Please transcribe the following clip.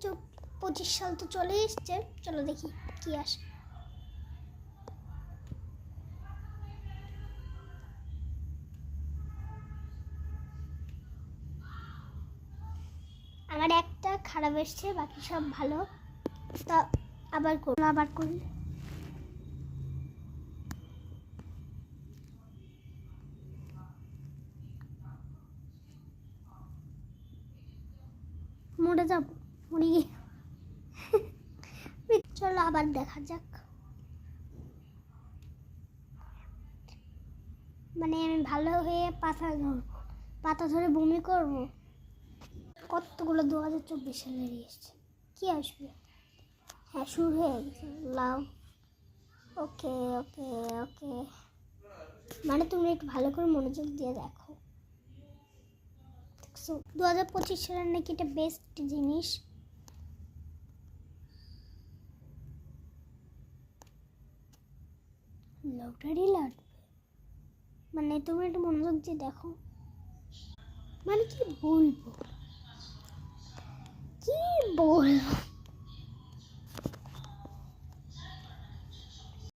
2025 সাল তো চলে এসছে, চলো দেখি কি আসে। আমার একটা খারাপ এসছে, বাকি সব ভালো। তা আবার করি। মরে যাব, মরে গিয়ে চলো আবার দেখা যাক। মানে আমি ভালো হয়ে পাতা ধরে বমি করব। কতগুলো 2024 সালের এসছে, কি আসবে? হ্যাঁ, শুরু হয়ে গেছে। লাভ। ওকে ওকে ওকে, মানে তুমি একটু ভালো করে মনোযোগ দিয়ে দেখো। 2025 সালের নাকি এটা বেস্ট জিনিস। লটারি লাগবে, মানে তুমি একটু মনোযোগ দিয়ে দেখো। মানে কি বলবো।